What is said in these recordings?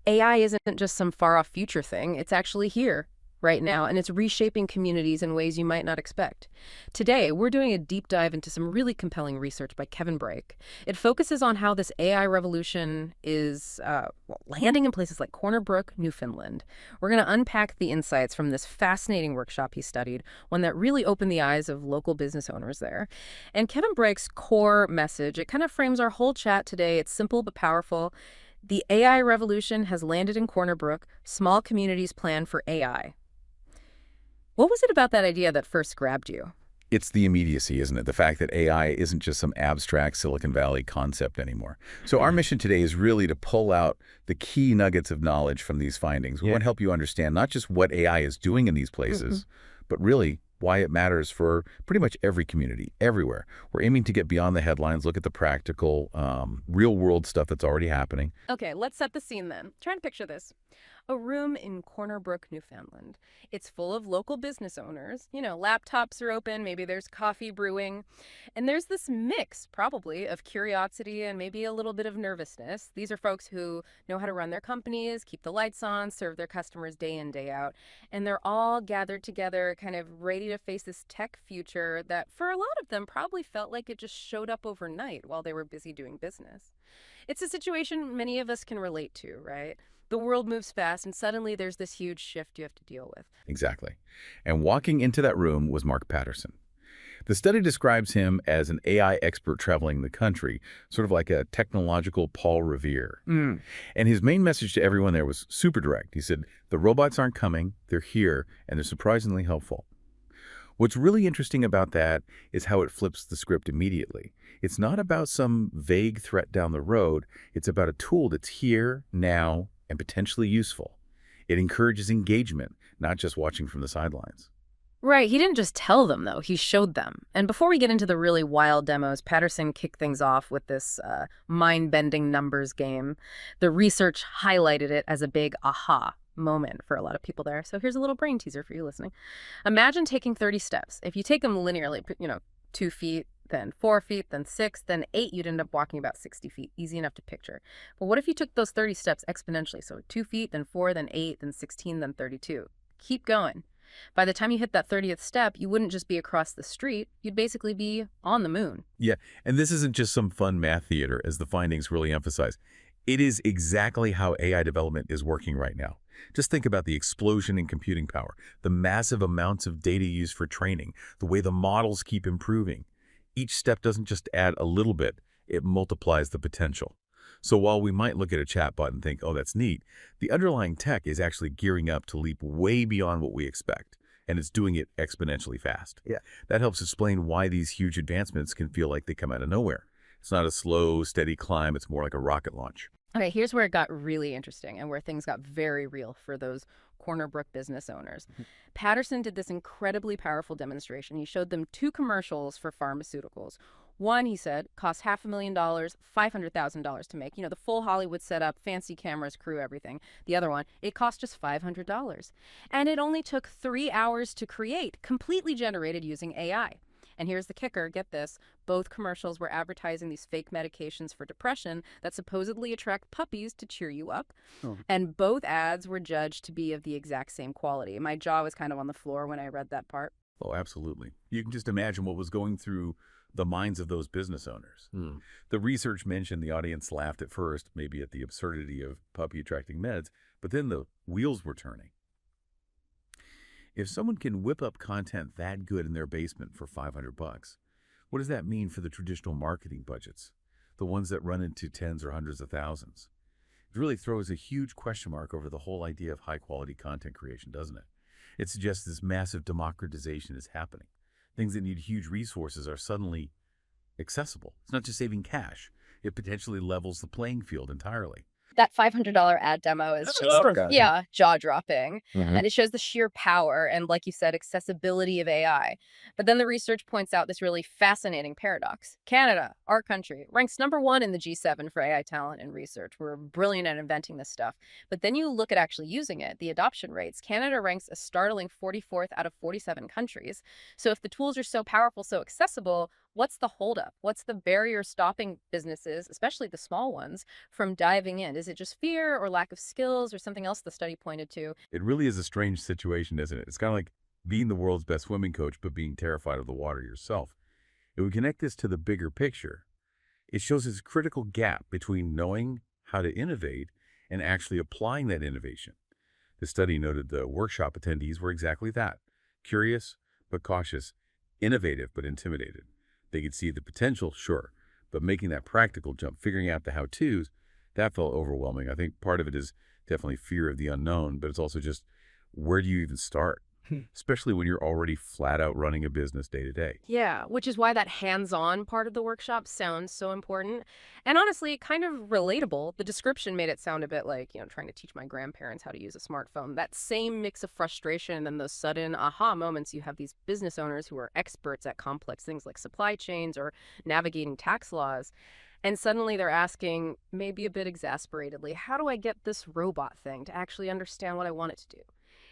AI isn't just some far-off future thing. It's actually here right now, and it's reshaping communities in ways you might not expect. Today, we're doing a deep dive into some really compelling research by Kevin Brake. It focuses on how this AI revolution is landing in places like Corner Brook, Newfoundland. We're going to unpack the insights from this fascinating workshop he studied, one that really opened the eyes of local business owners there. And Kevin Brake's core message, it kind of frames our whole chat today. It's simple but powerful. The AI revolution has landed in Corner Brook. Small communities plan for AI. What was it about that idea that first grabbed you? It's the immediacy, isn't it? The fact that AI isn't just some abstract Silicon Valley concept anymore. So our mission today is really to pull out the key nuggets of knowledge from these findings. We want to help you understand not just what AI is doing in these places, but really why it matters for pretty much every community, everywhere. We're aiming to get beyond the headlines, look at the practical, real-world stuff that's already happening. Okay, let's set the scene then. Try and picture this. A room in Corner Brook, Newfoundland. It's full of local business owners. Laptops are open, maybe there's coffee brewing. And there's this mix, probably, of curiosity and maybe a little bit of nervousness. These are folks who know how to run their companies, keep the lights on, serve their customers day in, day out. And they're all gathered together, kind of ready to face this tech future that, for a lot of them, probably felt like it just showed up overnight while they were busy doing business. It's a situation many of us can relate to, right? The world moves fast, and suddenly there's this huge shift you have to deal with. Exactly. And walking into that room was Mark Patterson. The study describes him as an AI expert traveling the country, sort of like a technological Paul Revere. And his main message to everyone there was super direct. He said, the robots aren't coming, they're here, and they're surprisingly helpful. What's really interesting about that is how it flips the script immediately. It's not about some vague threat down the road. It's about a tool that's here, now, and potentially useful. It encourages engagement, not just watching from the sidelines. Right, he didn't just tell them, though. He showed them. And before we get into the really wild demos, Patterson kicked things off with this mind-bending numbers game. The research highlighted it as a big aha moment for a lot of people there. So here's a little brain teaser for you listening. Imagine taking 30 steps. If you take them linearly, 2 feet, then 4 feet, then 6, then 8, you'd end up walking about 60 feet. Easy enough to picture. But what if you took those 30 steps exponentially? So 2 feet, then 4, then 8, then 16, then 32. Keep going. By the time you hit that 30th step, you wouldn't just be across the street. You'd basically be on the moon. Yeah, and this isn't just some fun math theater, as the findings really emphasize. It is exactly how AI development is working right now. Just think about the explosion in computing power, the massive amounts of data used for training, the way the models keep improving. Each step doesn't just add a little bit, it multiplies the potential. So while we might look at a chatbot and think, oh, that's neat, the underlying tech is actually gearing up to leap way beyond what we expect, and it's doing it exponentially fast. Yeah. That helps explain why these huge advancements can feel like they come out of nowhere. It's not a slow, steady climb, it's more like a rocket launch. Okay, here's where it got really interesting and where things got very real for those Corner Brook business owners. Patterson did this incredibly powerful demonstration. He showed them 2 commercials for pharmaceuticals. One, he said, cost $500,000, $500,000 to make. The full Hollywood setup, fancy cameras, crew, everything. The other one, it cost just $500. And it only took 3 hours to create, completely generated using AI. And here's the kicker, get this, both commercials were advertising these fake medications for depression that supposedly attract puppies to cheer you up. And both ads were judged to be of the exact same quality. My jaw was kind of on the floor when I read that part. Oh, absolutely. You can just imagine what was going through the minds of those business owners. The research mentioned the audience laughed at first, maybe at the absurdity of puppy-attracting meds, but then the wheels were turning. If someone can whip up content that good in their basement for $500, what does that mean for the traditional marketing budgets, the ones that run into tens or hundreds of thousands? It really throws a huge question mark over the whole idea of high-quality content creation, doesn't it? It suggests this massive democratization is happening. Things that need huge resources are suddenly accessible. It's not just saving cash. It potentially levels the playing field entirely. That $500 ad demo is just, jaw-dropping. And it shows the sheer power and, like you said, accessibility of AI. But then the research points out this really fascinating paradox. Canada, our country, ranks #1 in the G7 for AI talent and research. We're brilliant at inventing this stuff. But then you look at actually using it, the adoption rates. Canada ranks a startling 44th out of 47 countries. So if the tools are so powerful, so accessible, What's the holdup? What's the barrier stopping businesses, especially the small ones, from diving in? Is it just fear or lack of skills or something else the study pointed to? It really is a strange situation, isn't it? It's kind of like being the world's best swimming coach, but being terrified of the water yourself. If we connect this to the bigger picture, it shows this critical gap between knowing how to innovate and actually applying that innovation. The study noted the workshop attendees were exactly that: curious but cautious, innovative but intimidated. They could see the potential, sure, but making that practical jump, figuring out the how-tos, that felt overwhelming. I think part of it is definitely fear of the unknown, but it's also just, where do you even start? Especially when you're already flat out running a business day to day. Yeah, which is why that hands-on part of the workshop sounds so important. And honestly, kind of relatable. The description made it sound a bit like, trying to teach my grandparents how to use a smartphone. That same mix of frustration and then those sudden aha moments. You have these business owners who are experts at complex things like supply chains or navigating tax laws. And suddenly they're asking, maybe a bit exasperatedly, how do I get this robot thing to actually understand what I want it to do?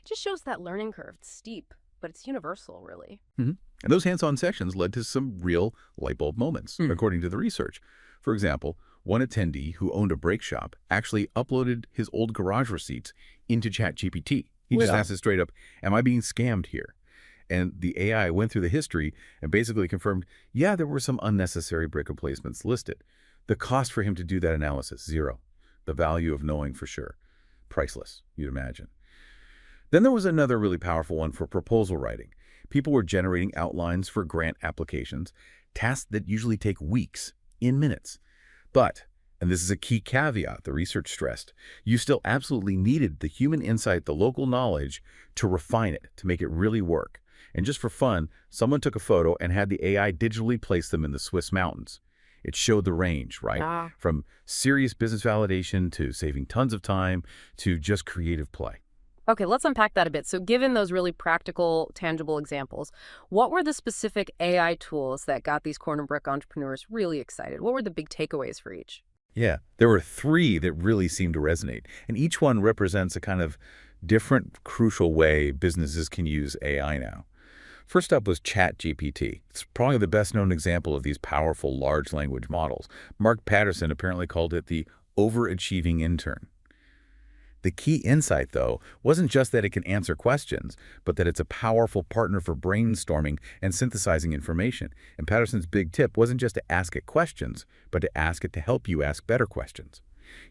It just shows that learning curve. It's steep, but it's universal, really. And those hands-on sessions led to some real light bulb moments, according to the research. For example, one attendee who owned a brake shop actually uploaded his old garage receipts into ChatGPT. He just asked it straight up, am I being scammed here? And the AI went through the history and basically confirmed, yeah, there were some unnecessary brake replacements listed. The cost for him to do that analysis, zero. The value of knowing for sure, priceless, you'd imagine. Then there was another really powerful one for proposal writing. People were generating outlines for grant applications, tasks that usually take weeks, in minutes. But, and this is a key caveat the research stressed, you still absolutely needed the human insight, the local knowledge, to refine it, to make it really work. And just for fun, someone took a photo and had the AI digitally place them in the Swiss mountains. It showed the range, right? From serious business validation to saving tons of time to just creative play. Okay, let's unpack that a bit. So given those really practical, tangible examples, what were the specific AI tools that got these Corner Brook entrepreneurs really excited? What were the big takeaways for each? Yeah, there were three that really seemed to resonate, and each one represents a kind of different, crucial way businesses can use AI now. First up was ChatGPT. It's probably the best-known example of these powerful large language models. Mark Patterson apparently called it the overachieving intern. The key insight, though, wasn't just that it can answer questions, but that it's a powerful partner for brainstorming and synthesizing information. And Patterson's big tip wasn't just to ask it questions, but to ask it to help you ask better questions.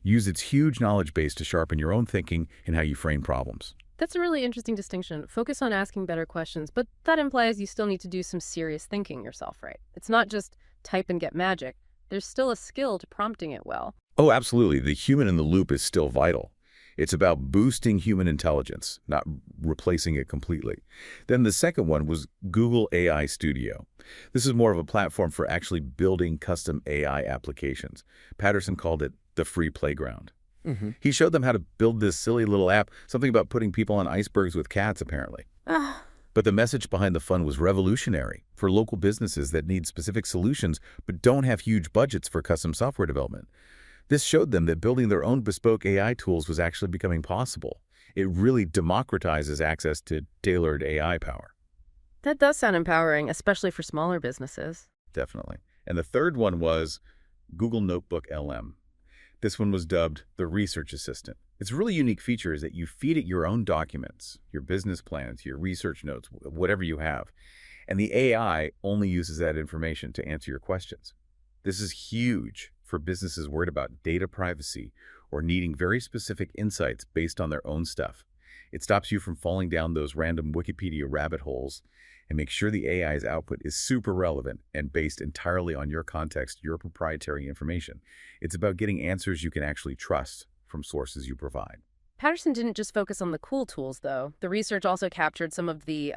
Use its huge knowledge base to sharpen your own thinking and how you frame problems. That's a really interesting distinction. Focus on asking better questions, but that implies you still need to do some serious thinking yourself, right? It's not just type and get magic. There's still a skill to prompting it well. Oh, absolutely. The human in the loop is still vital. It's about boosting human intelligence, not replacing it completely. Then the second one was Google AI Studio. This is more of a platform for actually building custom AI applications. Patterson called it the free playground. He showed them how to build this silly little app, something about putting people on icebergs with cats, apparently. But the message behind the fun was revolutionary for local businesses that need specific solutions but don't have huge budgets for custom software development. This showed them that building their own bespoke AI tools was actually becoming possible. It really democratizes access to tailored AI power. That does sound empowering, especially for smaller businesses. Definitely. And the third one was Google Notebook LM. This one was dubbed the Research Assistant. Its really unique feature is that you feed it your own documents, your business plans, your research notes, whatever you have, and the AI only uses that information to answer your questions. This is huge for businesses worried about data privacy or needing very specific insights based on their own stuff. It stops you from falling down those random Wikipedia rabbit holes and makes sure the AI's output is super relevant and based entirely on your context, your proprietary information. It's about getting answers you can actually trust from sources you provide. Patterson didn't just focus on the cool tools, though. The research also captured some of the,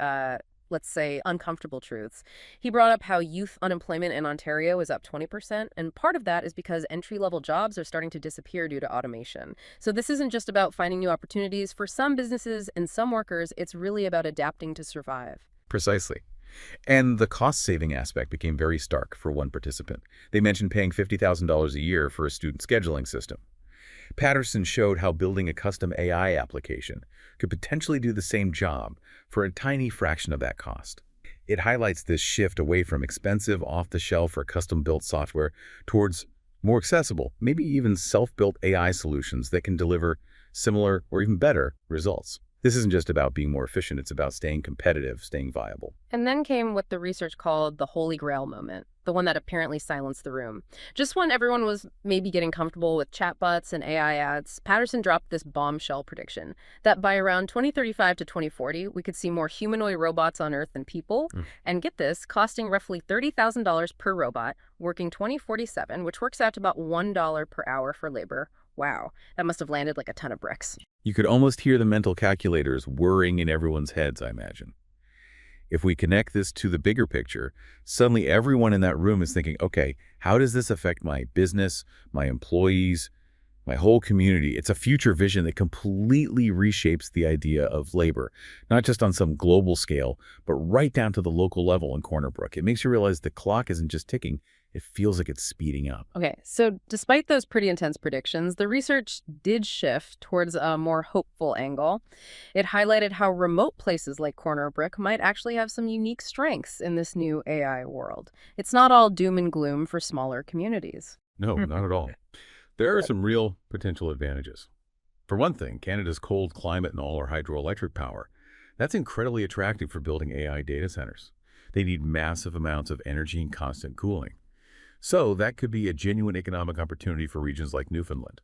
let's say, uncomfortable truths. He brought up how youth unemployment in Ontario is up 20%, and part of that is because entry-level jobs are starting to disappear due to automation. So this isn't just about finding new opportunities. For some businesses and some workers, it's really about adapting to survive. Precisely. And the cost-saving aspect became very stark for one participant. They mentioned paying $50,000 a year for a student scheduling system. Patterson showed how building a custom AI application could potentially do the same job for a tiny fraction of that cost. It highlights this shift away from expensive, off-the-shelf or custom-built software towards more accessible, maybe even self-built AI solutions that can deliver similar or even better results. This isn't just about being more efficient, it's about staying competitive, staying viable. And then came what the research called the holy grail moment, the one that apparently silenced the room. Just when everyone was maybe getting comfortable with chatbots and AI ads, Patterson dropped this bombshell prediction that by around 2035 to 2040, we could see more humanoid robots on Earth than people. And get this, costing roughly $30,000 per robot, working 2047, which works out to about $1 per hour for labor. Wow, that must have landed like a ton of bricks. You could almost hear the mental calculators whirring in everyone's heads, I imagine. If we connect this to the bigger picture, suddenly everyone in that room is thinking, okay, how does this affect my business, my employees, my whole community? It's a future vision that completely reshapes the idea of labor, not just on some global scale, but right down to the local level in Corner Brook. It makes you realize the clock isn't just ticking, it feels like it's speeding up. Okay, so despite those pretty intense predictions, the research did shift towards a more hopeful angle. It highlighted how remote places like Corner Brook might actually have some unique strengths in this new AI world. It's not all doom and gloom for smaller communities. No, not at all. There are some real potential advantages. For one thing, Canada's cold climate and all our hydroelectric power, that's incredibly attractive for building AI data centers. They need massive amounts of energy and constant cooling. So that could be a genuine economic opportunity for regions like Newfoundland.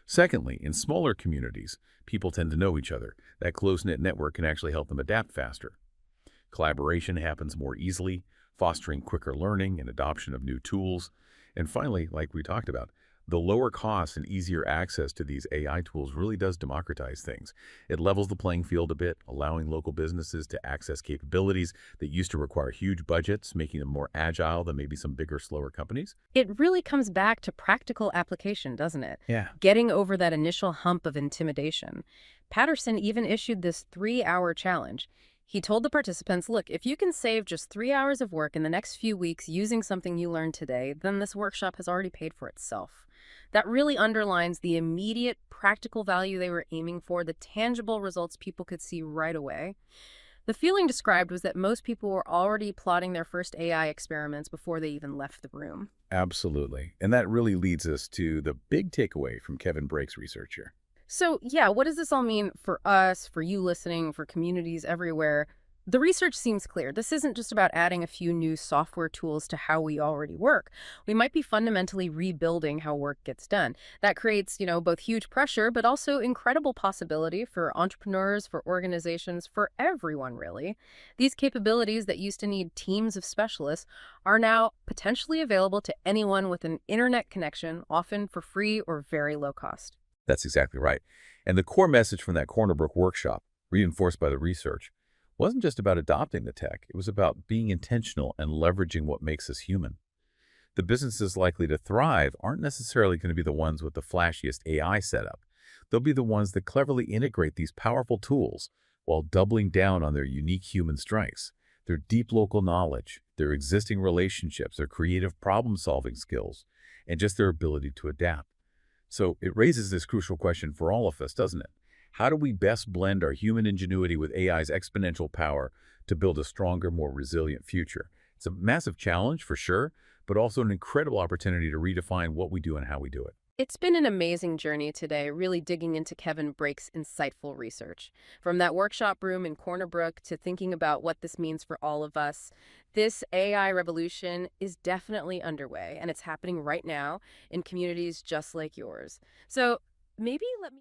Secondly, in smaller communities, people tend to know each other. That close-knit network can actually help them adapt faster. Collaboration happens more easily, fostering quicker learning and adoption of new tools. And finally, like we talked about, the lower costs and easier access to these AI tools really does democratize things. It levels the playing field a bit, allowing local businesses to access capabilities that used to require huge budgets, making them more agile than maybe some bigger, slower companies. It really comes back to practical application, doesn't it? Yeah. Getting over that initial hump of intimidation. Patterson even issued this 3-hour challenge. He told the participants, look, if you can save just 3 hours of work in the next few weeks using something you learned today, then this workshop has already paid for itself. That really underlines the immediate practical value they were aiming for, the tangible results people could see right away. The feeling described was that most people were already plotting their first AI experiments before they even left the room. Absolutely. And that really leads us to the big takeaway from Kevin Brake's research here. So, yeah, what does this all mean for us, for you listening, for communities everywhere? The research seems clear. This isn't just about adding a few new software tools to how we already work. We might be fundamentally rebuilding how work gets done. That creates, both huge pressure, but also incredible possibility for entrepreneurs, for organizations, for everyone, really. These capabilities that used to need teams of specialists are now potentially available to anyone with an internet connection, often for free or very low cost. That's exactly right. And the core message from that Corner Brook workshop, reinforced by the research, wasn't just about adopting the tech. It was about being intentional and leveraging what makes us human. The businesses likely to thrive aren't necessarily going to be the ones with the flashiest AI setup. They'll be the ones that cleverly integrate these powerful tools while doubling down on their unique human strengths, their deep local knowledge, their existing relationships, their creative problem-solving skills, and just their ability to adapt. So it raises this crucial question for all of us, doesn't it? How do we best blend our human ingenuity with AI's exponential power to build a stronger, more resilient future? It's a massive challenge for sure, but also an incredible opportunity to redefine what we do and how we do it. It's been an amazing journey today, really digging into Kevin Brake's insightful research. From that workshop room in Corner Brook to thinking about what this means for all of us, this AI revolution is definitely underway, and it's happening right now in communities just like yours. So maybe let me